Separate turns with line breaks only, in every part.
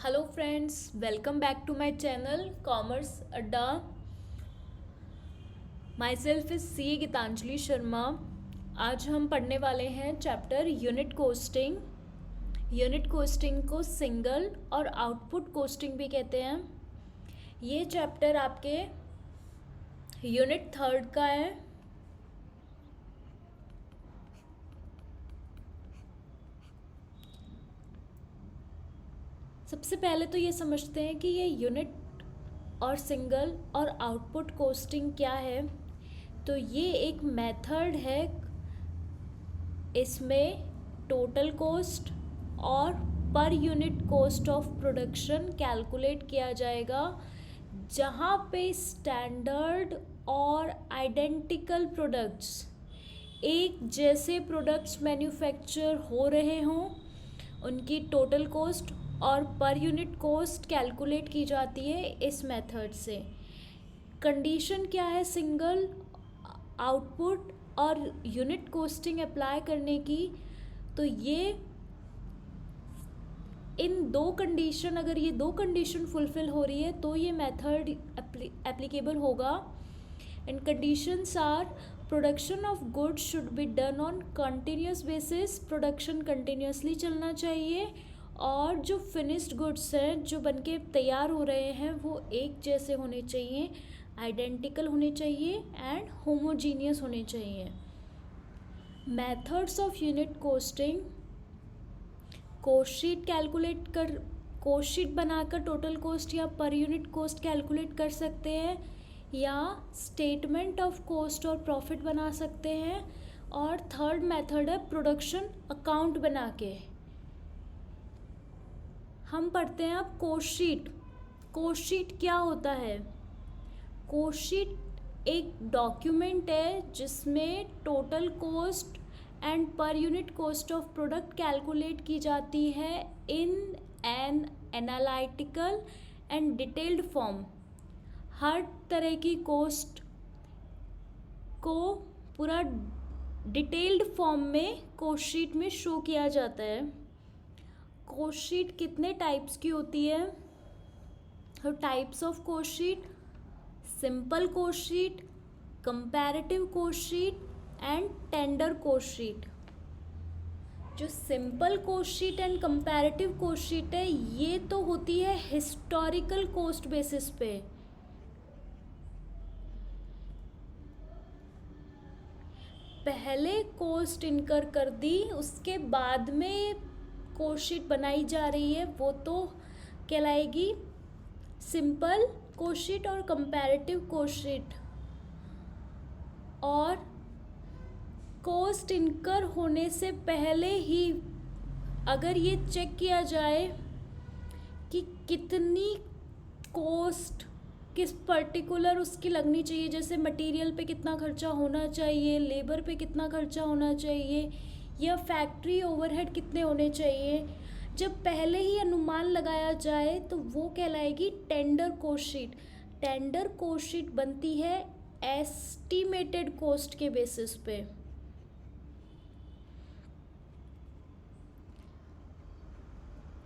Hello friends, welcome back to my channel commerce अड्डा। Myself is C Geetanjali Sharma. आज हम पढ़ने वाले हैं chapter unit costing. Unit costing को सिंगल और आउटपुट कोस्टिंग भी कहते हैं। ये चैप्टर आपके यूनिट थर्ड का है। सबसे पहले तो ये समझते हैं कि ये यूनिट और सिंगल और आउटपुट कोस्टिंग क्या है। तो ये एक मेथड है, इसमें टोटल कॉस्ट और पर unit cost of production calculate किया जाएगा, जहाँ पे स्टैंडर्ड और आइडेंटिकल प्रोडक्ट्स, एक जैसे प्रोडक्ट्स मैन्युफैक्चर हो रहे हों, उनकी टोटल कॉस्ट और पर यूनिट कॉस्ट कैलकुलेट की जाती है इस मेथड से। कंडीशन क्या है सिंगल, आउटपुट और यूनिट कोस्टिंग अप्लाई करने की? तो ये इन दो कंडीशन, अगर ये दो कंडीशन फुलफिल हो रही है तो ये मेथड एप्लीकेबल होगा। And conditions are: production of goods should be done on continuous basis, production continuously चलना चाहिए, और जो फिनिश्ड गुड्स हैं, जो बनके तैयार हो रहे हैं, वो एक जैसे होने चाहिए, आइडेंटिकल होने चाहिए एंड होमोजीनियस होने चाहिए। Methods of unit costing: cost sheet बनाकर टोटल कॉस्ट या पर यूनिट कॉस्ट कैलकुलेट कर सकते हैं, या स्टेटमेंट ऑफ कॉस्ट और प्रॉफिट बना सकते हैं, और थर्ड मेथड है प्रोडक्शन अकाउंट बना के। हम पढ़ते हैं अब कोस्ट शीट। कोस्ट शीट क्या होता है? कोस्ट शीट एक डॉक्यूमेंट है जिसमें total cost and per unit cost of product calculate की जाती है in an analytical and detailed form. हर तरह की कॉस्ट को पूरा डिटेल्ड फॉर्म में कोस्ट शीट में शो किया जाता है। कोस्ट शीट कितने टाइप्स की होती है? तो types of cost sheet: simple cost sheet, comparative cost sheet and tender cost sheet. जो simple cost sheet and comparative cost sheet है, ये तो होती है हिस्टोरिकल कॉस्ट बेसिस पे। पहले कॉस्ट इनकर कर दी, उसके बाद में कोस्ट शीट बनाई जा रही है, वो तो कहलाएगी सिंपल कोस्ट शीट और कंपैरेटिव कोस्ट शीट। और कॉस्ट इनकर होने से पहले ही अगर ये चेक किया जाए कि कितनी कॉस्ट किस पर्टिकुलर उसकी लगनी चाहिए, जैसे मटेरियल पे कितना खर्चा होना चाहिए, लेबर पे कितना खर्चा होना चाहिए, या फैक्ट्री ओवरहेड कितने होने चाहिए, जब पहले ही अनुमान लगाया जाए तो वो कहलाएगी tender cost sheet. Tender cost sheet बनती है एस्टिमेटेड कॉस्ट के बेसिस पे।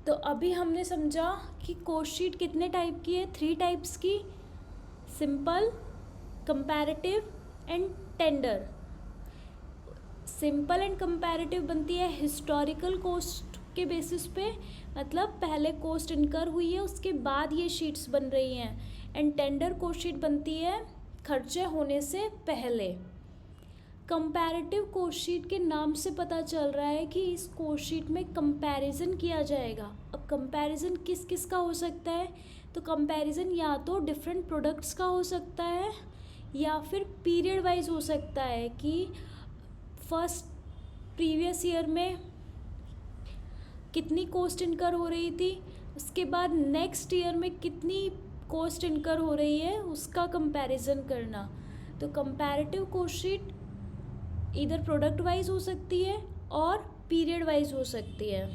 तो अभी हमने समझा कि कॉस्ट शीट कितने टाइप की है, 3 टाइप्स की: simple, comparative and tender. Simple and comparative बनती है हिस्टोरिकल कॉस्ट के बेसिस पे, मतलब पहले कॉस्ट इनकर हुई है उसके बाद ये शीट्स बन रही हैं। एंड टेंडर कॉस्ट शीट बनती है खर्चे होने से पहले। कंपैरेटिव कॉस्ट शीट के नाम से पता चल रहा है कि इस कॉस्ट शीट में कंपैरिजन किया जाएगा। अब कंपैरिजन किस किस का हो सकता है? तो कंपैरिजन या तो डिफरेंट प्रोडक्ट्स का हो सकता है, या फिर पीरियड वाइज हो सकता है कि फर्स्ट प्रीवियस ईयर में कितनी कॉस्ट इनकर हो रही थी, उसके बाद नेक्स्ट ईयर में कितनी कॉस्ट इनकर हो रही है, उसका कंपैरिजन करना। तो कंपैरेटिव कॉस्ट शीट इधर प्रोडक्ट वाइज हो सकती है और पीरियड वाइज हो सकती है।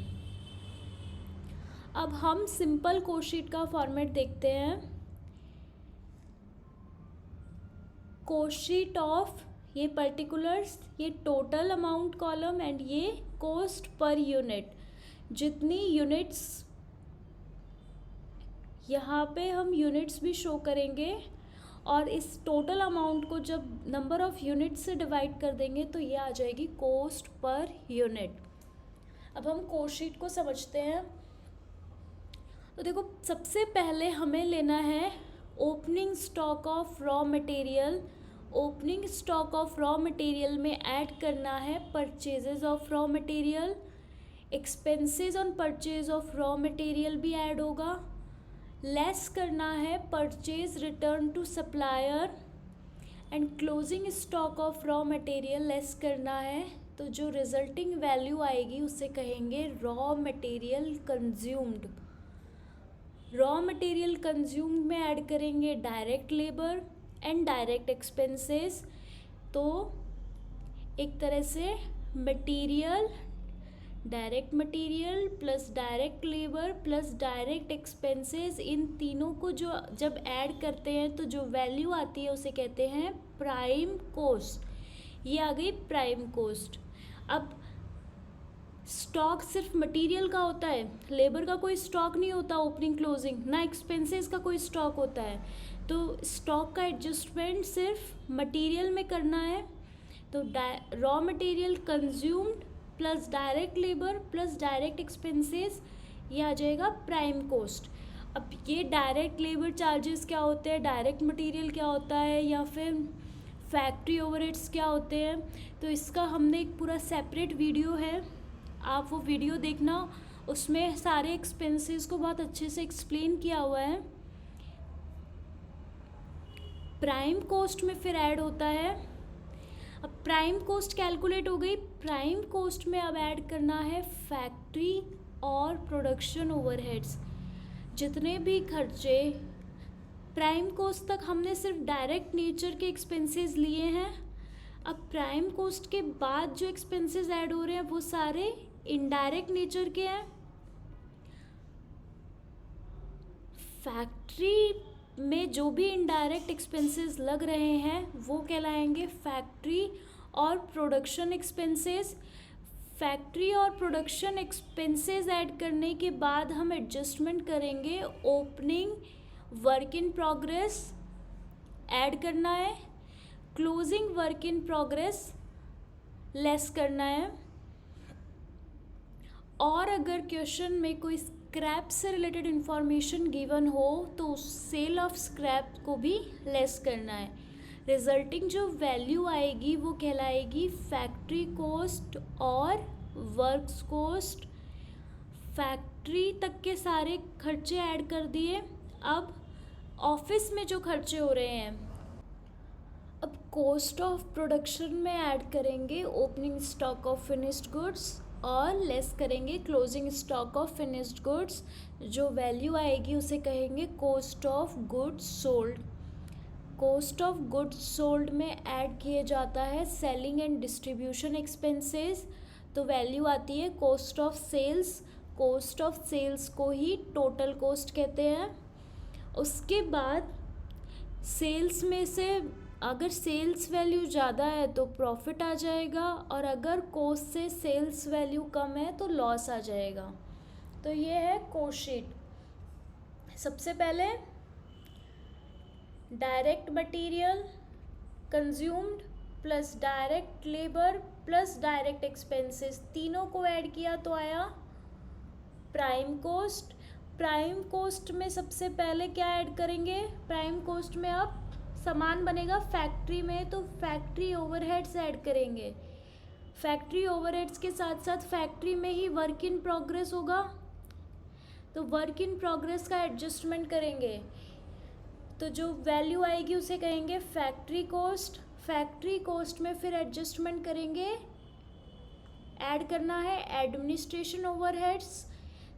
अब हम सिंपल कॉस्ट शीट का फॉर्मेट देखते हैं। कॉस्ट शीट ऑफ ये पर्टिकुलर्स, ये टोटल अमाउंट कॉलम एंड ये कॉस्ट पर यूनिट। जितनी यूनिट्स यहाँ पे हम यूनिट्स भी शो करेंगे और इस टोटल अमाउंट को जब नंबर ऑफ़ यूनिट से डिवाइड कर देंगे तो ये आ जाएगी कॉस्ट पर यूनिट। अब हम कॉस्ट शीट को समझते हैं। तो देखो, सबसे पहले हमें लेना है opening stock of raw material. Opening stock of raw material में ऐड करना है purchases of raw material, expenses on purchase of raw material भी ऐड होगा, लेस करना है purchase return to supplier and closing stock of raw material less करना है। तो जो रिजल्टिंग वैल्यू आएगी उसे कहेंगे raw material consumed. Raw material consumed में ऐड करेंगे direct labour and direct expenses. तो एक तरह से material, direct material plus direct labour plus direct expenses, इन तीनों को जो जब ऐड करते हैं तो जो वैल्यू आती है उसे कहते हैं प्राइम कॉस्ट। ये आ गई प्राइम कॉस्ट। अब स्टॉक सिर्फ मटेरियल का होता है, लेबर का कोई स्टॉक नहीं होता ओपनिंग क्लोजिंग, ना एक्सपेंसेस का कोई स्टॉक होता है। तो स्टॉक का एडजस्टमेंट सिर्फ मटेरियल में करना है। तो raw material consumed plus direct labour plus direct expenses, ये आ जाएगा प्राइम कॉस्ट। अब ये डायरेक्ट लेबर चार्जेस क्या होते हैं, डायरेक्ट मटेरियल क्या होता है, या फिर फैक्ट्री ओवरहेड्स क्या होते हैं, तो इसका हमने एक पूरा सेपरेट वीडियो है, आप वो वीडियो देखना, उसमें सारे एक्सपेंसेस को बहुत अच्छे से एक्सप्लेन किया हुआ है। प्राइम कॉस्ट में फिर ऐड होता है, अब प्राइम कॉस्ट कैलकुलेट हो गई, प्राइम कॉस्ट में अब ऐड करना है फैक्ट्री और प्रोडक्शन ओवरहेड्स। जितने भी खर्चे प्राइम कॉस्ट तक हमने सिर्फ डायरेक्ट नेचर के एक्सपेंसेस लिए हैं, अब प्राइम कॉस्ट के बाद जो एक्सपेंसेस ऐड हो रहे हैं वो सारे इनडायरेक्ट नेचर के हैं। फैक्ट्री में जो भी इनडायरेक्ट एक्सपेंसेस लग रहे हैं वो कहलाएंगे फैक्ट्री और प्रोडक्शन एक्सपेंसेस। फैक्ट्री और प्रोडक्शन एक्सपेंसेस ऐड करने के बाद हम एडजस्टमेंट करेंगे, opening work in progress add करना है, closing work in progress less करना है। और अगर क्वेश्चन में कोई स्क्रैप से रिलेटेड इंफॉर्मेशन गिवन हो तो सेल ऑफ स्क्रैप को भी लेस करना है। रिजल्टिंग जो वैल्यू आएगी वो कहलाएगी फैक्ट्री कॉस्ट और वर्क्स कॉस्ट। फैक्ट्री तक के सारे खर्चे ऐड कर दिए। अब ऑफिस में जो खर्चे हो रहे हैं, अब कॉस्ट ऑफ प्रोडक्शन में ऐड करेंगे opening stock of finished goods और लेस करेंगे closing stock of finished goods. जो वैल्यू आएगी उसे कहेंगे cost of goods sold. Cost of goods sold में ऐड किए जाता है सेलिंग एंड डिस्ट्रीब्यूशन एक्सपेंसेस। तो वैल्यू आती है cost of sales. Cost of sales को ही टोटल कॉस्ट कहते हैं। उसके बाद सेल्स में से अगर सेल्स वैल्यू ज़्यादा है तो प्रॉफिट आ जाएगा, और अगर कॉस्ट से सेल्स वैल्यू कम है तो लॉस आ जाएगा। तो ये है कॉस्ट शीट। सबसे पहले direct material consumed plus direct labour plus direct expenses, तीनों को ऐड किया तो आया प्राइम कॉस्ट। प्राइम कॉस्ट में सबसे पहले क्या ऐड करेंगे, प्राइम कॉस्ट में अब सामान बनेगा फैक्ट्री में तो फैक्ट्री ओवरहेड्स ऐड करेंगे। फैक्ट्री ओवरहेड्स के साथ साथ फैक्ट्री में ही वर्क इन प्रोग्रेस होगा, तो वर्क इन प्रोग्रेस का एडजस्टमेंट करेंगे। तो जो वैल्यू आएगी उसे कहेंगे फैक्ट्री कॉस्ट। फैक्ट्री कॉस्ट में फिर एडजस्टमेंट करेंगे, ऐड करना है एडमिनिस्ट्रेशन ओवरहेड्स।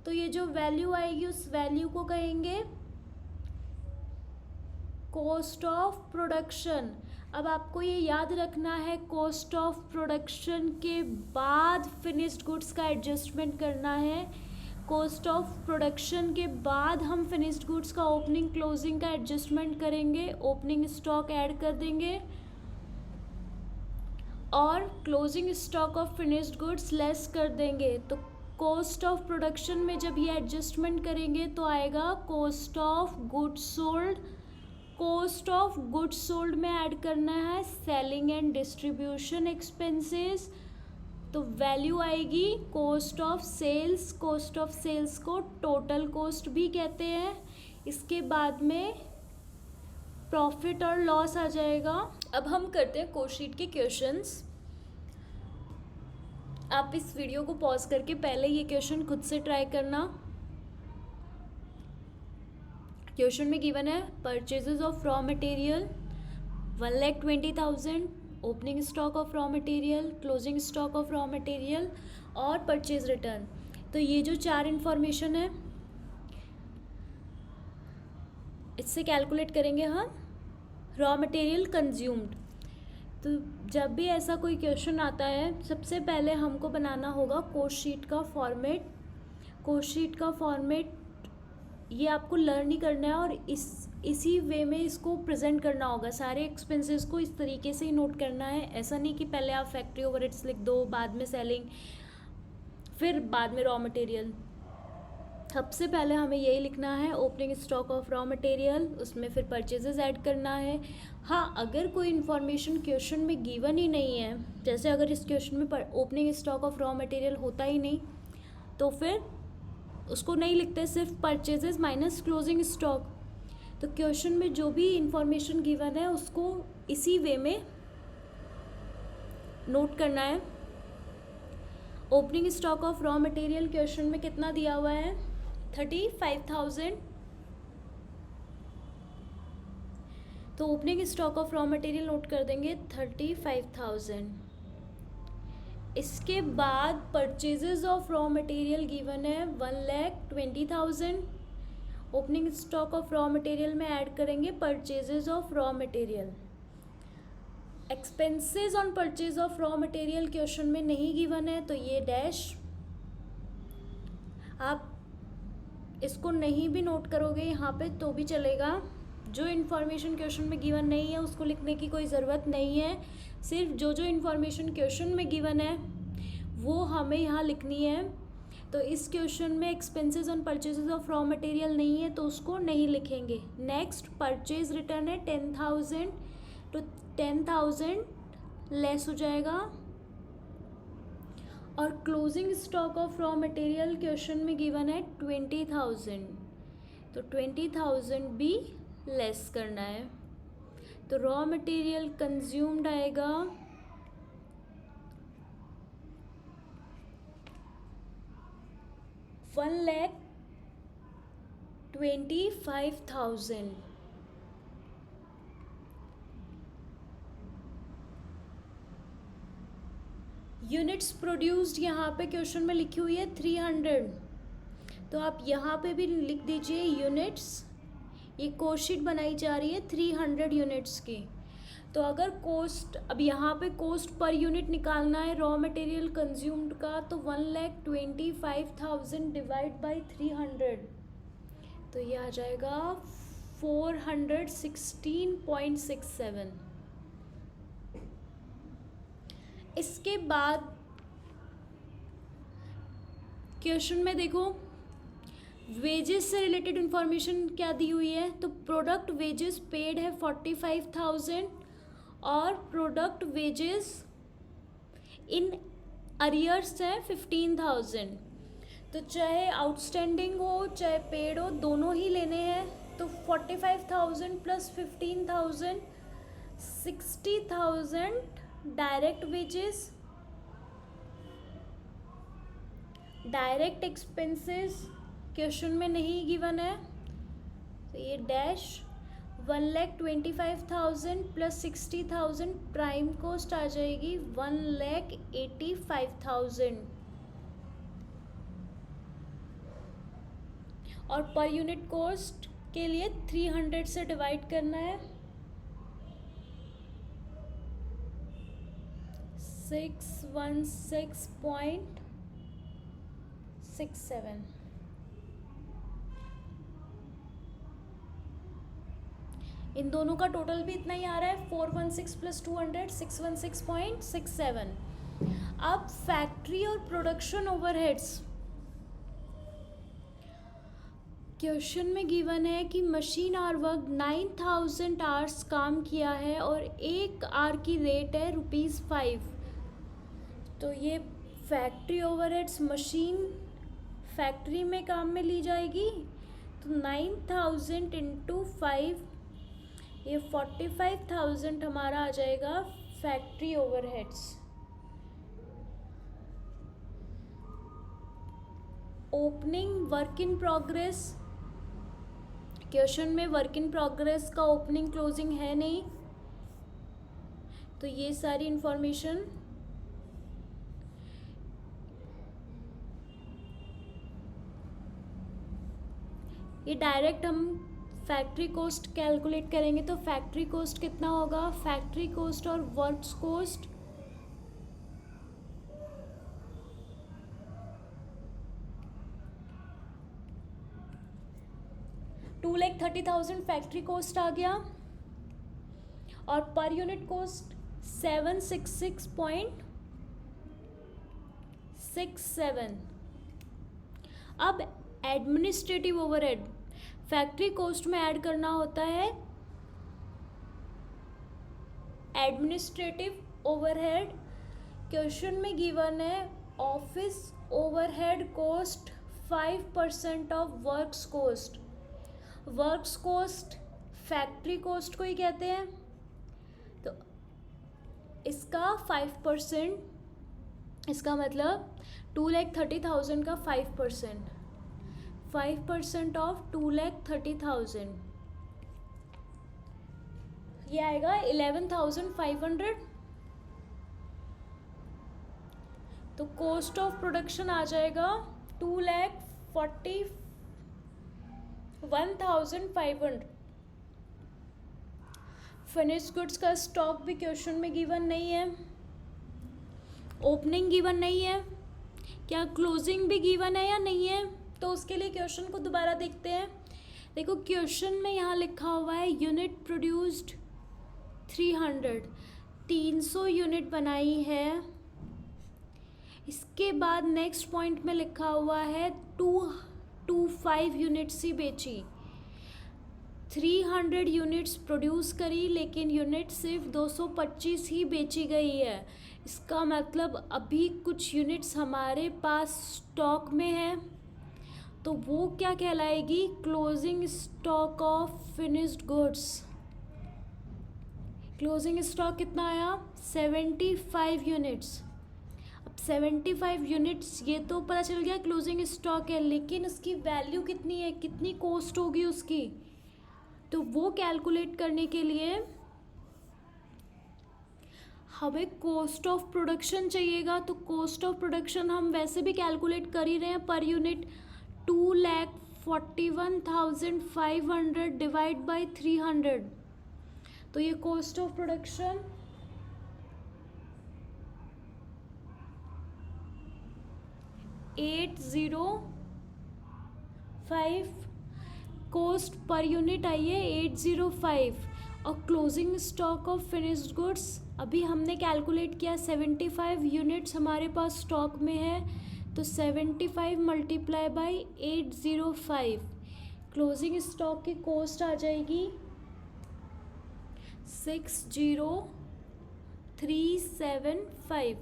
तो ये जो वैल्यू आएगी उस वैल्यू को कहेंगे कॉस्ट ऑफ प्रोडक्शन। अब आपको ये याद रखना है, कॉस्ट ऑफ प्रोडक्शन के बाद फिनिश्ड गुड्स का एडजस्टमेंट करना है। कॉस्ट ऑफ प्रोडक्शन के बाद हम फिनिश्ड गुड्स का ओपनिंग क्लोजिंग का एडजस्टमेंट करेंगे, ओपनिंग स्टॉक ऐड कर देंगे और closing stock of finished goods less कर देंगे। तो कॉस्ट ऑफ प्रोडक्शन में जब ये एडजस्टमेंट करेंगे तो आएगा cost of goods sold. Cost of goods sold में ऐड करना है सेलिंग एंड डिस्ट्रीब्यूशन एक्सपेंसेस, तो वैल्यू आएगी cost of sales. Cost of sales को टोटल कॉस्ट भी कहते हैं। इसके बाद में प्रॉफिट और लॉस आ जाएगा। अब हम करते हैं कोस्ट शीट के क्वेश्चंस। आप इस वीडियो को पॉज करके पहले ये क्वेश्चन खुद से ट्राई करना। क्वेश्चन में गिवन है purchases of raw material 1,20,000, opening stock of raw material, closing stock of raw material और परचेज रिटर्न। तो ये जो चार इंफॉर्मेशन है इससे कैलकुलेट करेंगे हम रॉ मटेरियल कंज्यूम्ड। तो जब भी ऐसा कोई क्वेश्चन आता है सबसे पहले हमको बनाना होगा कोस्ट शीट का फॉर्मेट। कोस्ट शीट का फॉर्मेट ये आपको लर्न ही करना है और इसी वे में इसको प्रेजेंट करना होगा। सारे एक्सपेंसेस को इस तरीके से ही नोट करना है। ऐसा नहीं कि पहले आप फैक्ट्री ओवरहेड्स लिख दो, बाद में सेलिंग, फिर बाद में रॉ मटेरियल। सबसे पहले हमें यही लिखना है opening stock of raw material, उसमें फिर परचेजेस ऐड करना है। हाँ, अगर कोई इन्फॉर्मेशन क्वेश्चन में गिवन ही नहीं है, जैसे अगर इस क्वेश्चन में opening stock of raw material होता ही नहीं तो फिर उसको नहीं लिखते, सिर्फ परचेजेस माइनस क्लोजिंग स्टॉक। तो क्वेश्चन में जो भी इंफॉर्मेशन गिवन है उसको इसी वे में नोट करना है। Opening stock of raw material question में कितना दिया हुआ है 35,000। तो opening stock of raw material note कर देंगे 35,000। इसके बाद purchases of raw material given है 1,20,000। Opening stock of raw material में ऐड करेंगे purchases of raw material. Expenses on purchase of raw material question में नहीं गिवन है तो ये डैश। आप इसको नहीं भी नोट करोगे यहाँ पे तो भी चलेगा। जो इन्फॉर्मेशन क्वेश्चन में गिवन नहीं है उसको लिखने की कोई ज़रूरत नहीं है। सिर्फ जो जो इन्फॉर्मेशन क्वेश्चन में गिवन है वो हमें यहाँ लिखनी है। तो इस क्वेश्चन में expenses on purchases of raw material नहीं है तो उसको नहीं लिखेंगे। नेक्स्ट परचेज रिटर्न है 10,000, तो 10,000 लेस हो जाएगा। और closing stock of raw material question में गिवन है 20,000, तो 20,000 भी लेस करना है। तो रॉ मटेरियल कंज्यूम्ड आएगा 1,25,000। यूनिट्स प्रोड्यूस्ड यहाँ पे क्वेश्चन में लिखी हुई है 300, तो आप यहाँ पे भी लिख दीजिए यूनिट्स। ये कोस्ट शीट बनाई जा रही है 300 यूनिट्स की। तो अगर कोस्ट, अब यहाँ पे कोस्ट पर यूनिट निकालना है रॉ मटेरियल कंज्यूम्ड का, तो 1,25,000 डिवाइड बाई 300, तो ये आ जाएगा 416.67। इसके बाद क्वेश्चन में देखो वेजेस से रिलेटेड इंफॉर्मेशन क्या दी हुई है। तो प्रोडक्ट वेजेस पेड है 45,000 और प्रोडक्ट वेजेस इन अरियर्स है 15,000। तो चाहे आउटस्टैंडिंग हो चाहे पेड हो दोनों ही लेने हैं। तो 45,000 plus 15,000 60,000 direct wages. Direct expenses question में नहीं गिवन है तो ये डैश। 1,25,000 प्लस 60,000 प्राइम कॉस्ट आ जाएगी 1,85,000 और पर यूनिट कॉस्ट के लिए 300 से डिवाइड करना है। 616.67। इन दोनों का टोटल भी इतना ही आ रहा है 416 प्लस 200 616.67। अब फैक्ट्री और प्रोडक्शन ओवरहेड्स क्वेश्चन में गिवन है कि मशीन आवर वर्क 9000 आवर्स काम किया है और एक आवर की रेट है ₹5। तो ये फैक्ट्री ओवरहेड्स मशीन फैक्ट्री में काम में ली जाएगी। तो 9000 इंटू 5, ये 45,000 हमारा आ जाएगा factory overheads. Opening work in progress, question में वर्क इन प्रोग्रेस का ओपनिंग क्लोजिंग है नहीं, तो ये सारी इंफॉर्मेशन ये डायरेक्ट हम फैक्ट्री कॉस्ट कैलकुलेट करेंगे। तो फैक्ट्री कॉस्ट कितना होगा, फैक्ट्री कॉस्ट और वर्क्स कॉस्ट $230,000 फैक्ट्री कॉस्ट आ गया और पर यूनिट कॉस्ट 766.67। अब एडमिनिस्ट्रेटिव ओवरहेड फैक्ट्री कॉस्ट में ऐड करना होता है। एडमिनिस्ट्रेटिव ओवरहेड क्वेश्चन में गिवन है office overhead cost 5% of works cost. Works cost factory cost को ही कहते हैं, तो इसका 5%, इसका मतलब 2,30,000 का 5% ऑफ 2,30,000 ये आएगा 11,500। तो कॉस्ट ऑफ प्रोडक्शन आ जाएगा 2,41,500। फिनिश गुड्स का स्टॉक भी क्वेश्चन में गिवन नहीं है, ओपनिंग गिवन नहीं है, क्या क्लोजिंग भी गिवन है या नहीं है, तो उसके लिए क्वेश्चन को दोबारा देखते हैं। देखो क्वेश्चन में यहाँ लिखा हुआ है यूनिट प्रोड्यूस्ड 300 यूनिट बनाई है। इसके बाद नेक्स्ट पॉइंट में लिखा हुआ है 225 यूनिट्स ही बेची। 300 यूनिट्स प्रोड्यूस करी लेकिन यूनिट सिर्फ 225 ही बेची गई है। इसका मतलब अभी कुछ यूनिट्स हमारे पास स्टॉक में है, तो वो क्या कहलाएगी, closing stock of finished goods. Closing stock कितना आया, 75 यूनिट्स। अब 75 यूनिट्स ये तो पता चल गया क्लोजिंग स्टॉक है, लेकिन उसकी वैल्यू कितनी है, कितनी कॉस्ट होगी उसकी, तो वो कैलकुलेट करने के लिए हमें कॉस्ट ऑफ प्रोडक्शन चाहिएगा। तो कॉस्ट ऑफ प्रोडक्शन हम वैसे भी कैलकुलेट कर ही रहे हैं पर यूनिट, 2,41,500 डिवाइड बाई 300, तो ये cost of production 805, cost per unit आई है 805। और closing stock of finished goods अभी हमने कैलकुलेट किया 75 यूनिट्स हमारे पास स्टॉक में है, तो 75 मल्टीप्लाई बाई 805, क्लोजिंग स्टॉक की कॉस्ट आ जाएगी 60,375।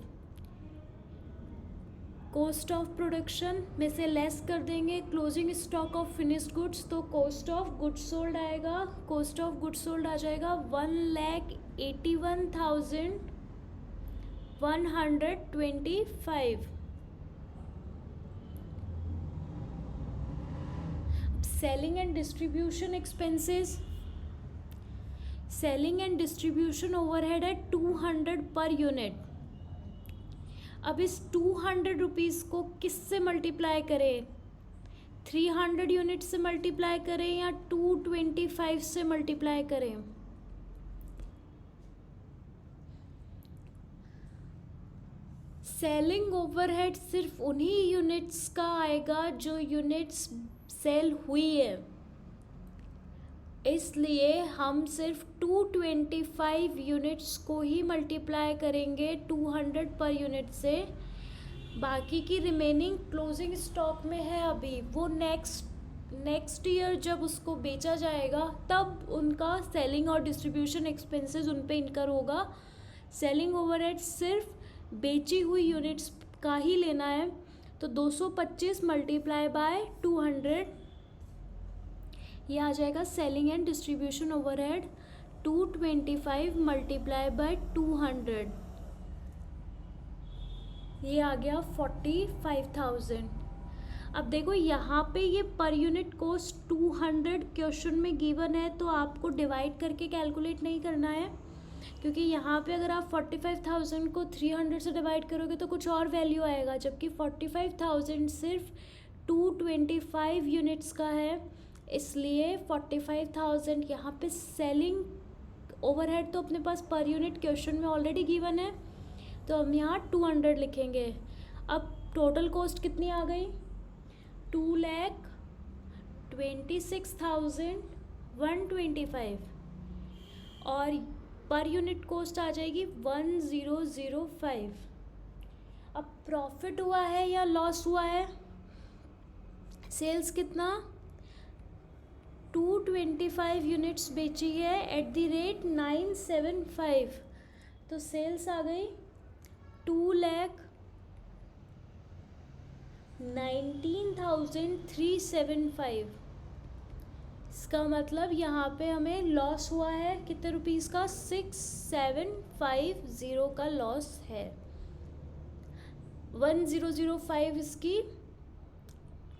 कॉस्ट ऑफ प्रोडक्शन में से लेस कर देंगे closing stock of finished goods, तो कॉस्ट ऑफ गुड्स सोल्ड आएगा। कॉस्ट ऑफ गुड्स सोल्ड आ जाएगा 1,81,125। Selling and distribution expenses, selling and distribution overhead है 200 पर यूनिट। अब इस 200 रुपीज़ को किससे मल्टीप्लाई करें, 300 यूनिट से मल्टीप्लाई करें या 225 से मल्टीप्लाई करें। सेलिंग ओवरहेड सिर्फ उन्हीं यूनिट्स का आएगा जो यूनिट्स सेल हुई है, इसलिए हम सिर्फ 225 यूनिट्स को ही मल्टीप्लाई करेंगे 200 पर यूनिट से। बाकी की रिमेनिंग क्लोजिंग स्टॉक में है अभी, वो नेक्स्ट नेक्स्ट ईयर जब उसको बेचा जाएगा तब उनका सेलिंग और डिस्ट्रीब्यूशन एक्सपेंसेस उन पे इनकर होगा। सेलिंग ओवरहेड सिर्फ बेची हुई यूनिट्स का ही लेना है, तो 225 मल्टीप्लाई बाय 200 ये आ जाएगा selling and distribution overhead. 225 multiply by 200 ये आ गया 45,000। अब देखो यहाँ पे ये पर यूनिट कॉस्ट 200 क्वेश्चन में गिवन है, तो आपको डिवाइड करके कैलकुलेट नहीं करना है, क्योंकि यहाँ पे अगर आप 45,000 को 300 से डिवाइड करोगे तो कुछ और वैल्यू आएगा, जबकि 45,000 सिर्फ 225 यूनिट्स का है, इसलिए 45,000 यहाँ पे सेलिंग ओवरहेड तो अपने पास पर यूनिट क्वेश्चन में ऑलरेडी गिवन है, तो हम यहाँ 200 लिखेंगे। अब टोटल कॉस्ट कितनी आ गई? 2,26,125 और पर यूनिट कॉस्ट आ जाएगी 1005। अब प्रॉफिट हुआ है या लॉस हुआ है? सेल्स कितना? 225 यूनिट्स बेची है एट द रेट 975, तो सेल्स आ गई 2,19,375। इसका मतलब यहाँ पे हमें लॉस हुआ है कितने रुपीज़ का? 6750 का लॉस है। 1005 इसकी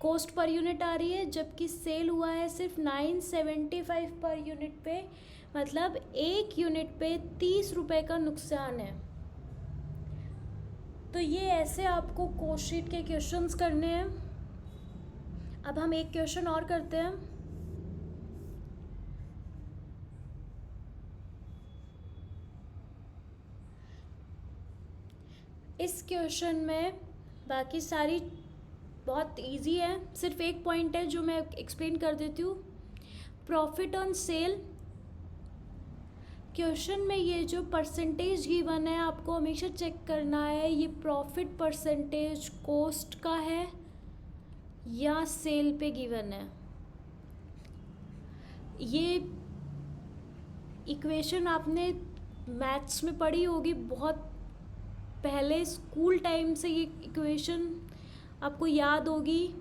कॉस्ट पर यूनिट आ रही है, जबकि सेल हुआ है सिर्फ 975 पर यूनिट पे, मतलब एक यूनिट पे 30 रुपये का नुकसान है। तो ये ऐसे आपको कॉस्ट शीट के क्वेश्चंस करने हैं। अब हम एक क्वेश्चन और करते हैं। इस क्वेश्चन में बाकी सारी बहुत इजी है, सिर्फ एक पॉइंट है जो मैं एक्सप्लेन कर देती हूँ। प्रॉफिट ऑन सेल क्वेश्चन में ये जो परसेंटेज गिवन है आपको हमेशा चेक करना है, ये प्रॉफिट परसेंटेज कॉस्ट का है या सेल पे गिवन है। ये इक्वेशन आपने मैथ्स में पढ़ी होगी बहुत पहले, स्कूल टाइम से ये इक्वेशन आपको याद होगी।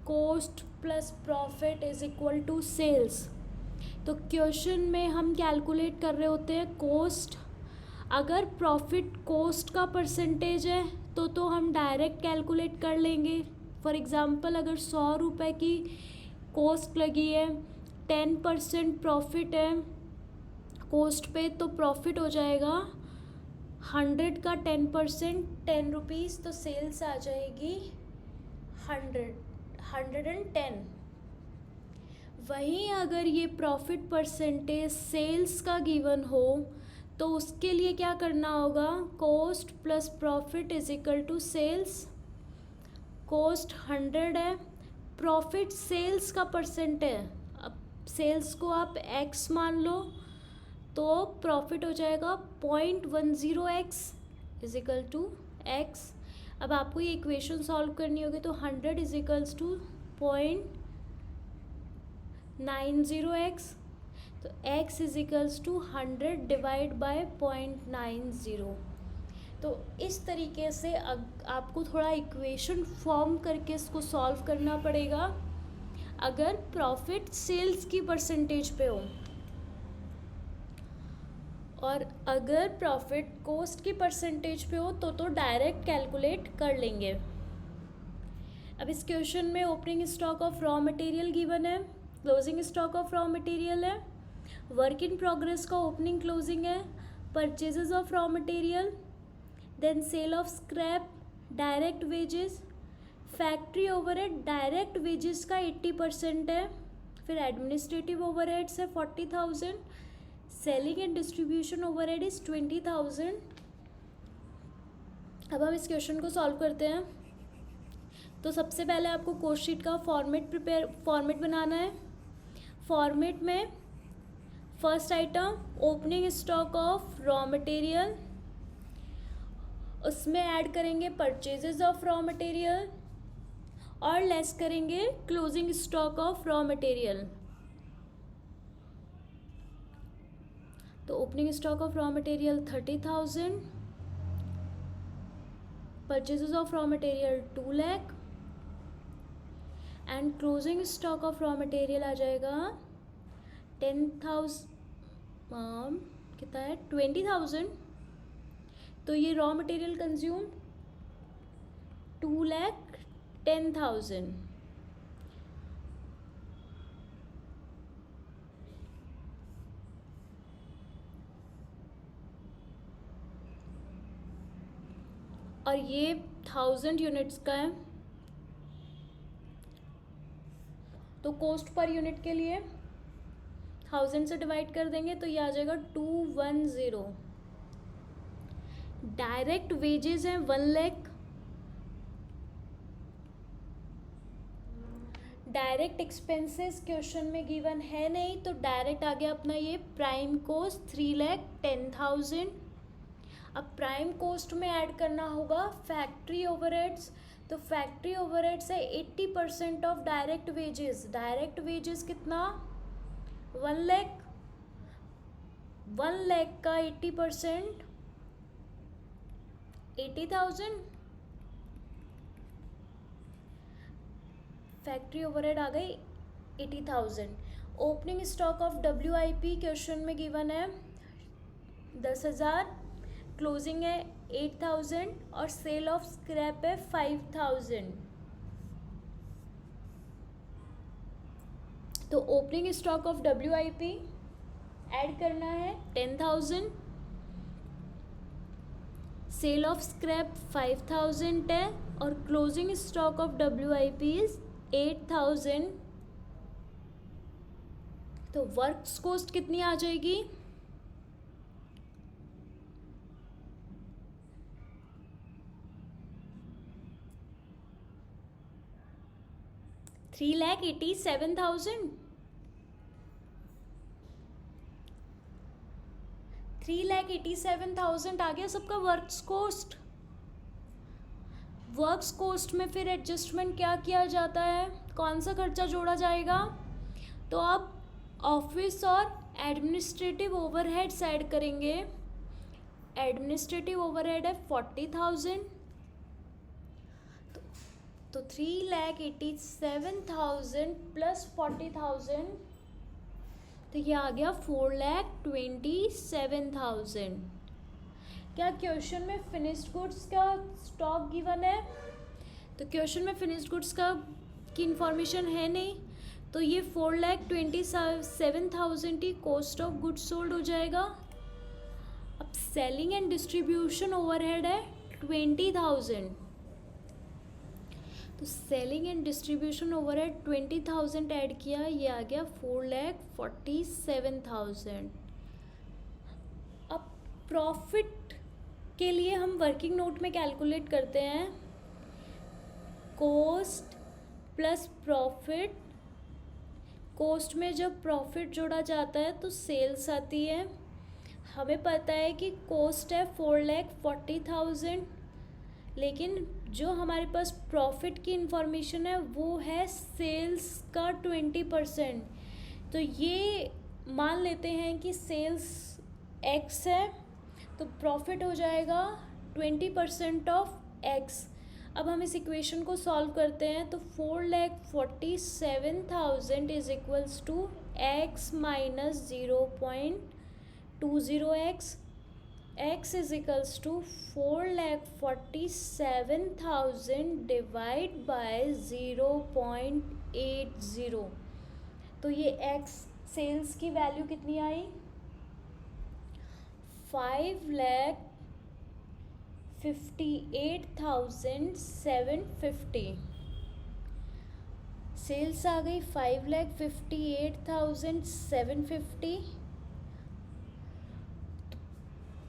Cost plus profit is equal to sales. तो क्वेश्चन में हम कैलकुलेट कर रहे होते हैं कॉस्ट। अगर प्रॉफिट कॉस्ट का परसेंटेज है तो हम डायरेक्ट कैलकुलेट कर लेंगे। फॉर एग्ज़ाम्पल अगर 100 रुपये की कॉस्ट लगी है, 10% प्रॉफिट है कॉस्ट पे, तो प्रॉफिट हो जाएगा 100 का 10%, 10 रुपीज़, तो सेल्स आ जाएगी 110। वहीं अगर ये प्रॉफिट परसेंटेज सेल्स का गिवन हो तो उसके लिए क्या करना होगा? Cost plus profit is equal to sales. Cost 100 है, प्रॉफिट सेल्स का परसेंट है, अब सेल्स को आप x मान लो, तो प्रॉफिट हो जाएगा 0.10x is equal to x। अब आपको ये इक्वेशन सॉल्व करनी होगी, तो 100 इज इक्वल्स टू 0.90x, तो x is equals to 100 divide by 0.90। तो इस तरीके से आपको थोड़ा इक्वेशन फॉर्म करके इसको सॉल्व करना पड़ेगा अगर प्रॉफिट सेल्स की परसेंटेज पे हो, और अगर प्रॉफिट कॉस्ट की परसेंटेज पे हो तो डायरेक्ट कैलकुलेट कर लेंगे। अब इस क्वेश्चन में opening stock of raw material given है, closing stock of raw material है, वर्क इन प्रोग्रेस का ओपनिंग क्लोजिंग है, purchases of raw material, then sale of scrap, direct wages, factory overhead direct wages का 80% है, फिर administrative overheads है 40,000, selling and distribution overhead is 20,000। अब हम इस क्वेश्चन को सॉल्व करते हैं। तो सबसे पहले आपको कॉस्ट शीट का फॉर्मेट बनाना है। फॉर्मेट में first item opening stock of raw material, उसमें ऐड करेंगे परचेजेस ऑफ रॉ मटेरियल, और लेस करेंगे closing stock of raw material. तो opening stock of raw material 30,000, purchases of raw material 2 lakh and closing stock of raw material आ जाएगा 10,000, कितना है 20,000। तो ये रॉ मटेरियल कंज्यूम 2,10,000। और ये 1000 यूनिट्स का है। तो कॉस्ट पर यूनिट के लिए 1000 से डिवाइड कर देंगे तो ये आ जाएगा 210। डायरेक्ट वेजेस हैं 1 लाख। डायरेक्ट एक्सपेंसेस क्वेश्चन में गिवन है नहीं, तो डायरेक्ट आ गया अपना ये प्राइम कॉस्ट 3,10,000। अब प्राइम कॉस्ट में ऐड करना होगा फैक्ट्री ओवरहेड्स। तो फैक्ट्री ओवरहेड्स है 80% of direct wages. Direct wages कितना 1 लाख। 1 लाख का 80% 80,000। फैक्ट्री ओवरहेड आ गई 80,000। Opening stock of WIP question में गिवन है 10,000, क्लोजिंग है 8,000 और सेल ऑफ स्क्रैप है 5,000। तो opening stock of WIP add करना है 10,000, सेल ऑफ स्क्रैप 5,000 है और closing stock of WIP is 8,000। तो वर्क्स कॉस्ट कितनी आ जाएगी 3,87,000। 3,87,000 आ गया सबका वर्क्स कॉस्ट। वर्क्स कॉस्ट में फिर एडजस्टमेंट क्या किया जाता है, कौन सा खर्चा जोड़ा जाएगा? तो आप ऑफिस और एडमिनिस्ट्रेटिव ओवरहेड्स ऐड करेंगे। एडमिनिस्ट्रेटिव ओवरहेड है 40,000। तो 3,87,000 प्लस 40,000, तो ये आ गया 4,27,000। क्या क्वेश्चन में फिनिश्ड गुड्स का स्टॉक गिवन है? तो क्वेश्चन में फिनिश्ड गुड्स का की इंफॉर्मेशन है नहीं, तो ये 4,27,000 ही कॉस्ट ऑफ गुड्स सोल्ड हो जाएगा। अब सेलिंग एंड डिस्ट्रीब्यूशन ओवरहेड है 20,000। तो selling and distribution overhead 20,000 add किया, ये आ गया 4,47,000। अब प्रॉफिट के लिए हम वर्किंग नोट में कैलकुलेट करते हैं कॉस्ट प्लस प्रॉफिट। कॉस्ट में जब प्रॉफिट जोड़ा जाता है तो सेल्स आती है। हमें पता है कि कॉस्ट है 4,40,000, लेकिन जो हमारे पास प्रॉफिट की इंफॉर्मेशन है वो है सेल्स का 20%। तो ये मान लेते हैं कि सेल्स x है, तो प्रॉफिट हो जाएगा 20% ऑफ x। अब हम इस इक्वेशन को सॉल्व करते हैं तो 4,47,000 is equals to x minus 0.20x। x is equals to 4,47,000 divide by 0.80। तो ये x सेल्स की वैल्यू कितनी आई 5,58,750। सेल्स आ गई 5,58,750।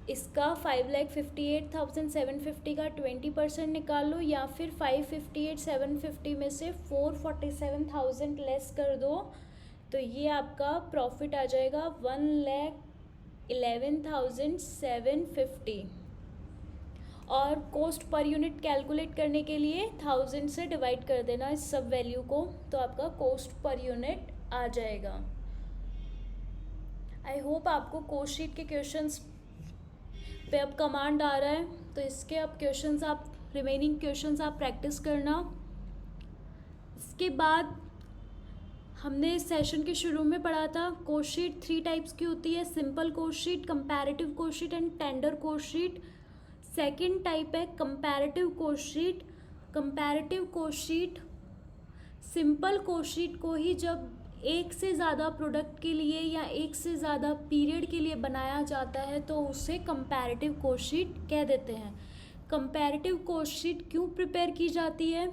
इसका 5,58,750 का 20% निकाल लो, या फिर 558,750 में से 447,000 लेस कर दो, तो ये आपका प्रॉफिट आ जाएगा 1,11,750। और कॉस्ट पर यूनिट कैलकुलेट करने के लिए 1000 से डिवाइड कर देना इस सब वैल्यू को, तो आपका कॉस्ट पर यूनिट आ जाएगा। आई होप आपको कॉस्ट शीट के क्वेश्चंस पे अब कमांड आ रहा है, तो इसके अब क्वेश्चंस आप रिमेनिंग क्वेश्चंस आप प्रैक्टिस करना। इसके बाद हमने इस सेशन के शुरू में पढ़ा था कॉस्ट शीट 3 टाइप्स की होती है, simple cost sheet, comparative cost sheet and tender cost sheet. Second type है comparative cost sheet. Comparative cost sheet simple cost sheet को ही जब एक से ज़्यादा प्रोडक्ट के लिए या एक से ज़्यादा पीरियड के लिए बनाया जाता है तो उसे कंपैरेटिव कॉस्ट शीट कह देते हैं। कंपैरेटिव कॉस्ट शीट क्यों प्रिपेयर की जाती है,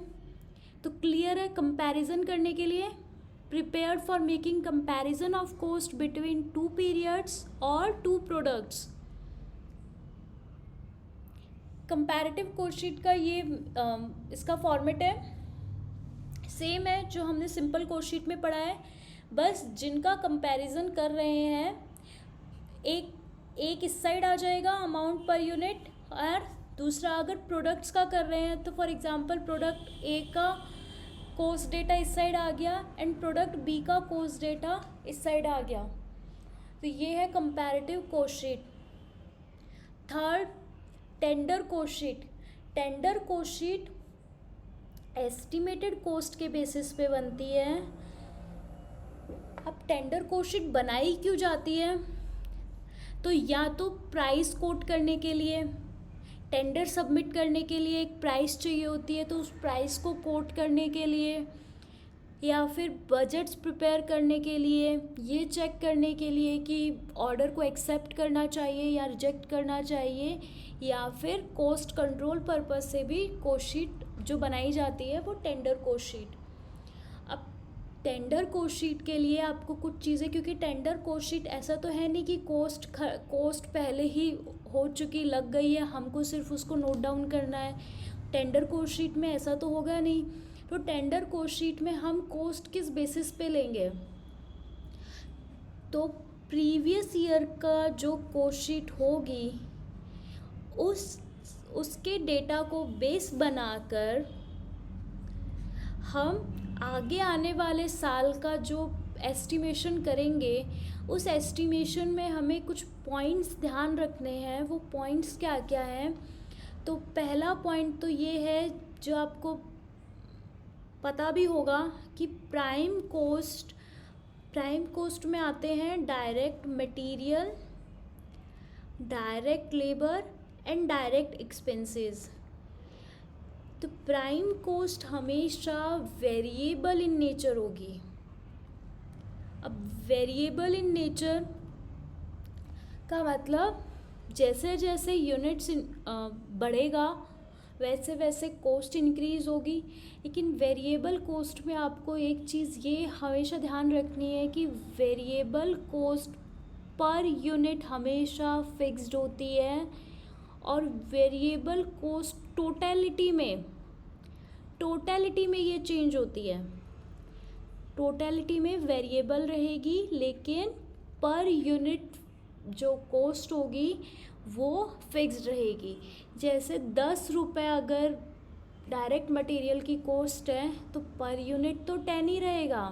तो क्लियर है, कंपैरिजन करने के लिए, prepared for making comparison of cost between 2 periods और 2 प्रोडक्ट्स। कंपैरेटिव कॉस्ट शीट का ये इसका फॉर्मेट है, सेम है जो हमने सिंपल कॉस्ट शीट में पढ़ा है, बस जिनका कंपैरिजन कर रहे हैं एक इस साइड आ जाएगा अमाउंट पर यूनिट, और दूसरा अगर प्रोडक्ट्स का कर रहे हैं तो फॉर एग्जांपल प्रोडक्ट ए का कॉस्ट डेटा इस साइड आ गया एंड प्रोडक्ट बी का कॉस्ट डेटा इस साइड आ गया, तो ये है comparative cost sheet. Third, tender cost sheet. Tender cost sheet estimated cost के बेसिस पे बनती है। अब टेंडर कॉस्ट शीट बनाई क्यों जाती है, तो या तो प्राइस कोट करने के लिए, टेंडर सबमिट करने के लिए एक प्राइस चाहिए होती है तो उस प्राइस को कोट करने के लिए, या फिर बजट्स प्रिपेयर करने के लिए, ये चेक करने के लिए कि ऑर्डर को एक्सेप्ट करना चाहिए या रिजेक्ट करना चाहिए, या फिर कॉस्ट कंट्रोल पर्पस से भी कॉस्ट शीट जो बनाई जाती है वो टेंडर कॉस्ट शीट। अब टेंडर कॉस्ट शीट के लिए आपको कुछ चीज़ें, क्योंकि टेंडर कॉस्ट शीट ऐसा तो है नहीं कि कॉस्ट पहले ही हो चुकी लग गई है, हमको सिर्फ उसको नोट डाउन करना है। टेंडर कॉस्ट शीट में ऐसा तो होगा नहीं, तो टेंडर कॉस्ट शीट में हम कॉस्ट किस बेसिस पे लेंगे, तो प्रीवियस ईयर का जो कॉस्ट शीट होगी उसके डेटा को बेस बनाकर हम आगे आने वाले साल का जो एस्टिमेशन करेंगे, उस एस्टिमेशन में हमें कुछ पॉइंट्स ध्यान रखने हैं। वो पॉइंट्स क्या क्या हैं, तो पहला पॉइंट तो ये है जो आपको पता भी होगा कि प्राइम कॉस्ट में आते हैं direct material, direct labour and direct expenses. तो प्राइम कॉस्ट हमेशा वेरिएबल इन नेचर होगी। अब वेरिएबल इन नेचर का मतलब जैसे जैसे यूनिट्स बढ़ेगा वैसे वैसे कॉस्ट इंक्रीज़ होगी, लेकिन वेरिएबल कॉस्ट में आपको एक चीज़ ये हमेशा ध्यान रखनी है कि वेरिएबल कॉस्ट पर यूनिट हमेशा फिक्स्ड होती है, और वेरिएबल कॉस्ट टोटलिटी में ये चेंज होती है। टोटलिटी में वेरिएबल रहेगी लेकिन पर यूनिट जो कॉस्ट होगी वो फिक्स्ड रहेगी। जैसे 10 रुपये अगर डायरेक्ट मटेरियल की कॉस्ट है तो पर यूनिट तो 10 ही रहेगा,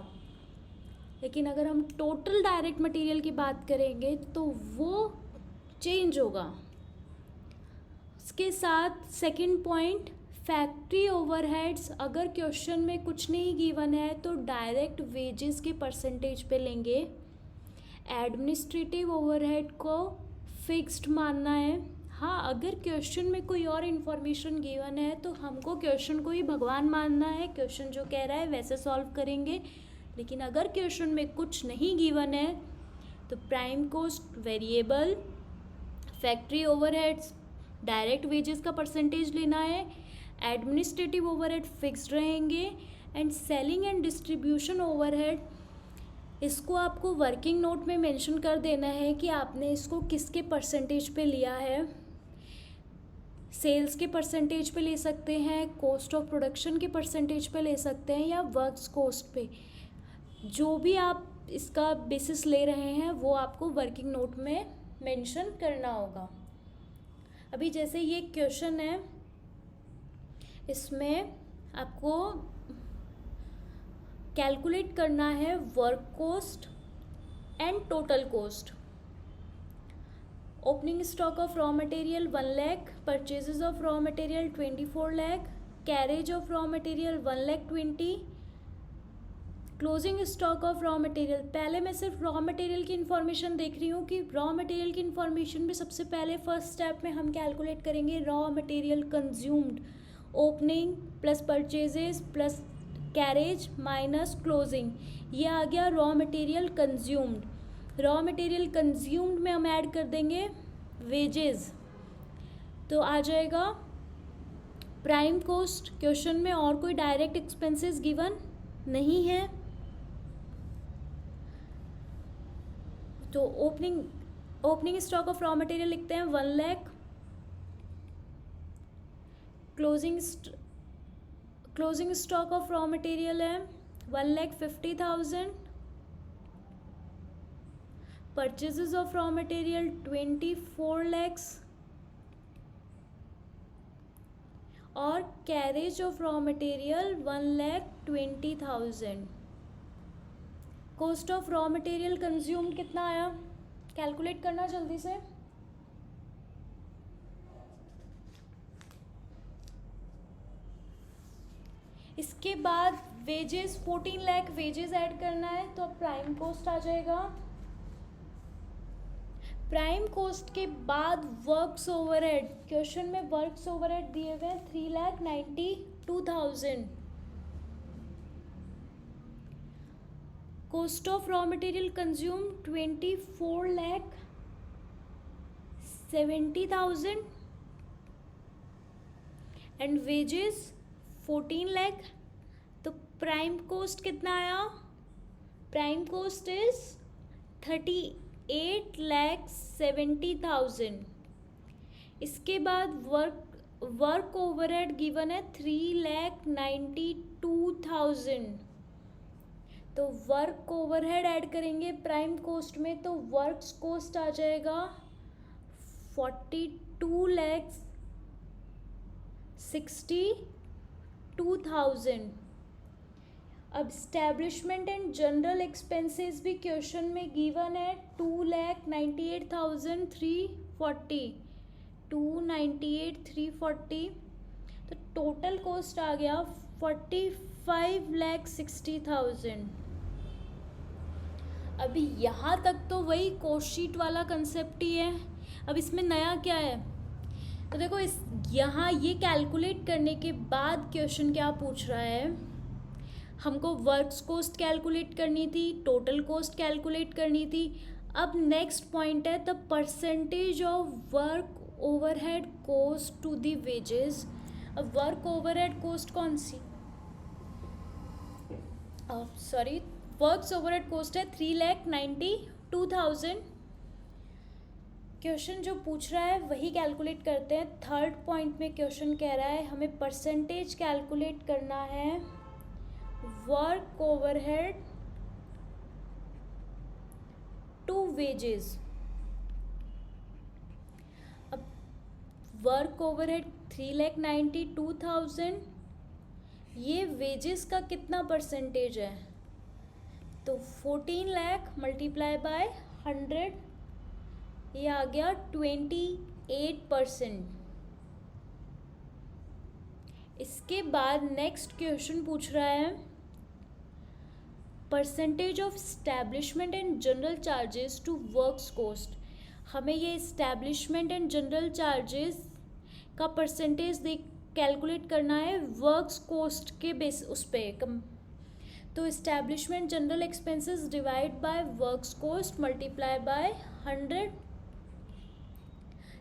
लेकिन अगर हम टोटल डायरेक्ट मटेरियल की बात करेंगे तो वो चेंज होगा। इसके साथ सेकंड पॉइंट, फैक्ट्री ओवरहेड्स। अगर क्वेश्चन में कुछ नहीं गिवन है तो डायरेक्ट वेजेस के परसेंटेज पे लेंगे। एडमिनिस्ट्रेटिव ओवरहेड को फिक्स्ड मानना है। हाँ, अगर क्वेश्चन में कोई और इन्फॉर्मेशन गिवन है तो हमको क्वेश्चन को ही भगवान मानना है, क्वेश्चन जो कह रहा है वैसे सॉल्व करेंगे। लेकिन अगर क्वेश्चन में कुछ नहीं गिवन है तो prime cost variable, factory overheads direct wages का परसेंटेज लेना है, एडमिनिस्ट्रेटिव ओवरहेड फिक्स्ड रहेंगे, and selling and distribution overhead इसको आपको वर्किंग नोट में मेंशन कर देना है कि आपने इसको किसके परसेंटेज पे लिया है। सेल्स के परसेंटेज पे ले सकते हैं, कॉस्ट ऑफ प्रोडक्शन के परसेंटेज पे ले सकते हैं, या वर्क्स कॉस्ट पे। जो भी आप इसका बेसिस ले रहे हैं वो आपको वर्किंग नोट में मेंशन करना होगा। अभी जैसे ये क्वेश्चन है, इसमें आपको कैलकुलेट करना है work cost and total cost. Opening stock of raw material 1 lakh, purchases of raw material 24 lakh, carriage of raw material 1 lakh 20, closing stock of raw material. पहले मैं सिर्फ रॉ मटेरियल की इन्फॉर्मेशन देख रही हूँ कि रॉ मटेरियल की इन्फॉर्मेशन में सबसे पहले फर्स्ट स्टेप में हम कैलकुलेट करेंगे raw material consumed, opening plus purchases plus carriage minus closing, ये आ गया raw material consumed. Raw material consumed में हम ऐड कर देंगे वेजेस, तो आ जाएगा प्राइम कॉस्ट। क्वेश्चन में और कोई डायरेक्ट एक्सपेंसेस गिवन नहीं है, तो opening stock of raw material लिखते हैं 1 lakh, closing stock of raw material है 1,50,000, purchases of raw material 24 lakhs और carriage of raw material 1,20,000। Cost of raw material consume कितना आया, कैलकुलेट करना जल्दी से। इसके बाद वेजेस 14 लाख वेजेस ऐड करना है, तो अब प्राइम कॉस्ट आ जाएगा। प्राइम कॉस्ट के बाद वर्क्स ओवरहेड, क्वेश्चन में वर्क्स ओवरहेड दिए हुए हैं 3,92,000। Cost of raw material consume 24,70,000 and wages 14 lakh. तो प्राइम कॉस्ट कितना आया, प्राइम कॉस्ट इज 38,70,000। इसके बाद वर्क ओवरहेड गिवन है 3,92,000, तो वर्क ओवरहेड ऐड करेंगे प्राइम कॉस्ट में, तो वर्क्स कॉस्ट आ जाएगा 42,62,000। अब स्टैब्लिशमेंट एंड जनरल एक्सपेंसेस भी क्वेश्चन में गिवन है 2,98,340, 298,340, तो टोटल कॉस्ट आ गया 45,60,000। अभी यहाँ तक तो वही कॉस्ट शीट वाला कंसेप्ट ही है। अब इसमें नया क्या है, तो देखो इस यहाँ ये कैलकुलेट करने के बाद क्वेश्चन क्या पूछ रहा है, हमको वर्क्स कॉस्ट कैलकुलेट करनी थी, टोटल कॉस्ट कैलकुलेट करनी थी। अब नेक्स्ट पॉइंट है the percentage of work overhead cost to the wages. अब वर्क ओवरहेड कॉस्ट कौन सी, सॉरी वर्क्स ओवरहेड कॉस्ट है 3,92,000। क्वेश्चन जो पूछ रहा है वही कैलकुलेट करते हैं। थर्ड पॉइंट में क्वेश्चन कह रहा है हमें परसेंटेज कैलकुलेट करना है वर्क ओवरहेड टू वेजेस। अब वर्क ओवरहेड 3,92,000, ये वेजेस का कितना परसेंटेज है, तो 14 लाख मल्टीप्लाई बाय 100, ये आ गया 28%। इसके बाद नेक्स्ट क्वेश्चन पूछ रहा है percentage of establishment and general charges to works cost. हमें ये इस्टेब्लिशमेंट एंड जनरल चार्जेस का परसेंटेज कैलकुलेट करना है वर्क्स कॉस्ट के बेस उस पर। तो establishment general expenses divide by works cost multiply by 100।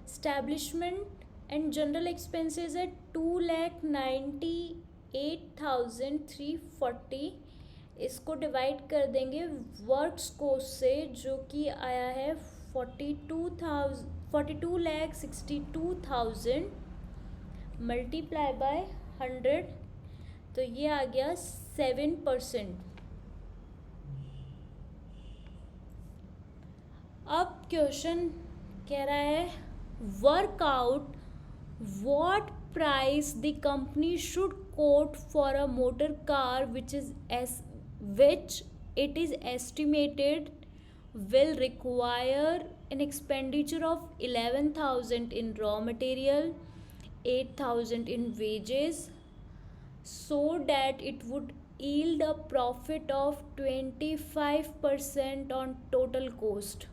Establishment and general expenses है 2,98,340, इसको डिवाइड कर देंगे वर्क्स कॉस्ट से जो कि आया है 42,62,000 मल्टीप्लाई बाय 100, तो ये आ गया 7%। अब क्वेश्चन कह रहा है work out what price the company should quote for a motor car which it is estimated will require an expenditure of 11,000 in raw material, 8,000 in wages, so that it would yield a profit of 25% on total cost.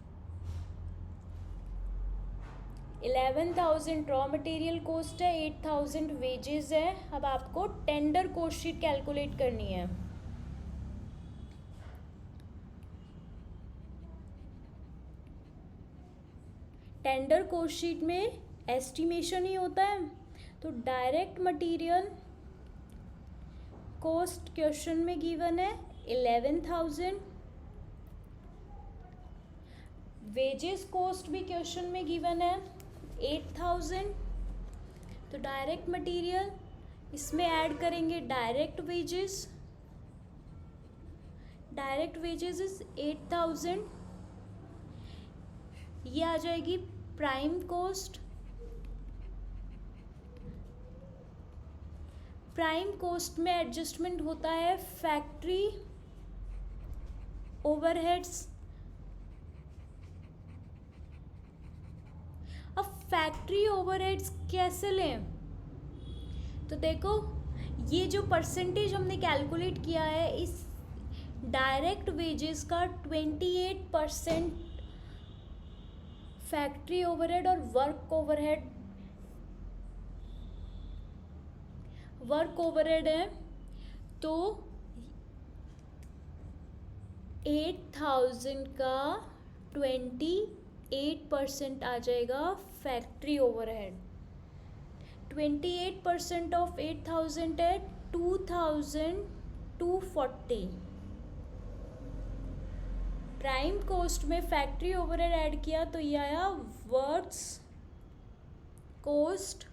11,000 raw material cost है, 8,000 wages है. अब आपको tender cost sheet calculate करनी है. Tender cost sheet में estimation ही होता है. तो डायरेक्ट मटेरियल कोस्ट क्वेश्चन में गिवन है 11,000. वेजेस कोस्ट भी क्वेश्चन में गिवन है 8,000. तो डायरेक्ट मटेरियल इसमें ऐड करेंगे direct wages. Direct wages is 8,000. ये आ जाएगी प्राइम कोस्ट. प्राइम कोस्ट में एडजस्टमेंट होता है फैक्ट्री ओवरहेड्स. अब फैक्ट्री ओवरहेड्स कैसे लें? तो देखो, ये जो परसेंटेज हमने कैलकुलेट किया है इस डायरेक्ट वेजेस का 28% फैक्ट्री ओवरहेड और वर्क ओवरहेड है. तो 8,000 का 28% आ जाएगा फैक्ट्री ओवरहेड. 28% ऑफ 8,000 है 2,240. प्राइम कोस्ट में फैक्ट्री ओवरहेड ऐड किया तो ये आया वर्क्स कोस्ट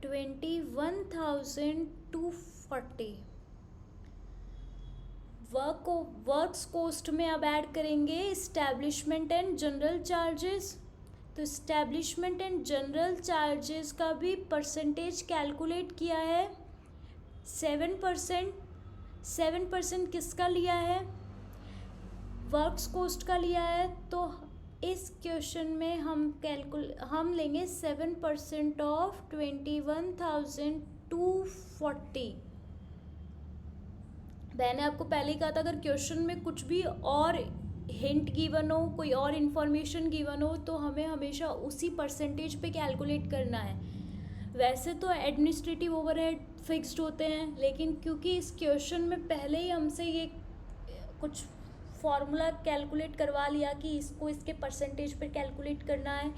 21,240. वर्क्स कोस्ट में अब ऐड करेंगे इस्टेब्लिशमेंट एंड जनरल चार्जेस. तो इस्टेब्लिशमेंट एंड जनरल चार्जेस का भी परसेंटेज कैलकुलेट किया है 7%. 7% किसका लिया है? वर्क्स कोस्ट का लिया है. तो इस क्वेश्चन में हम लेंगे 7% ऑफ 21,240. मैंने आपको पहले ही कहा था, अगर क्वेश्चन में कुछ भी और हिंट गिवन हो, कोई और इन्फॉर्मेशन गिवन हो, तो हमें हमेशा उसी परसेंटेज पे कैलकुलेट करना है. वैसे तो एडमिनिस्ट्रेटिव ओवरहेड फिक्स्ड होते हैं, लेकिन क्योंकि इस क्वेश्चन में पहले ही हमसे ये कुछ फॉर्मूला कैलकुलेट करवा लिया कि इसको इसके परसेंटेज पर कैलकुलेट करना है,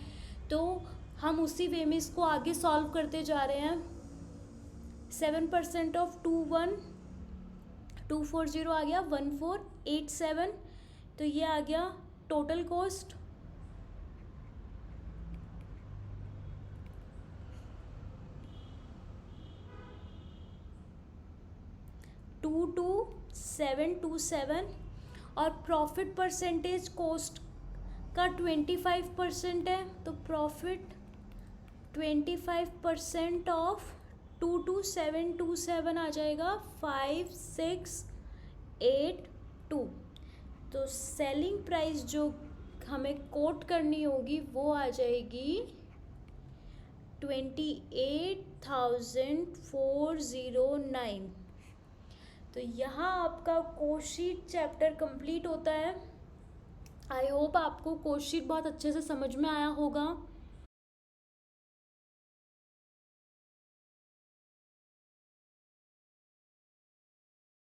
तो हम उसी वे में इसको आगे सॉल्व करते जा रहे हैं. 7% ऑफ 240 आ गया 1487. तो ये आ गया टोटल कॉस्ट. $22,727. और प्रॉफिट परसेंटेज कॉस्ट का 25% है. तो प्रॉफिट 25% ऑफ 22,727 आ जाएगा 5,682. तो सेलिंग प्राइस जो हमें कोट करनी होगी वो आ जाएगी 28,409. तो यहाँ आपका कोस्ट शीट चैप्टर कंप्लीट होता है. आई होप आपको कोस्ट शीट बहुत अच्छे से समझ में आया होगा.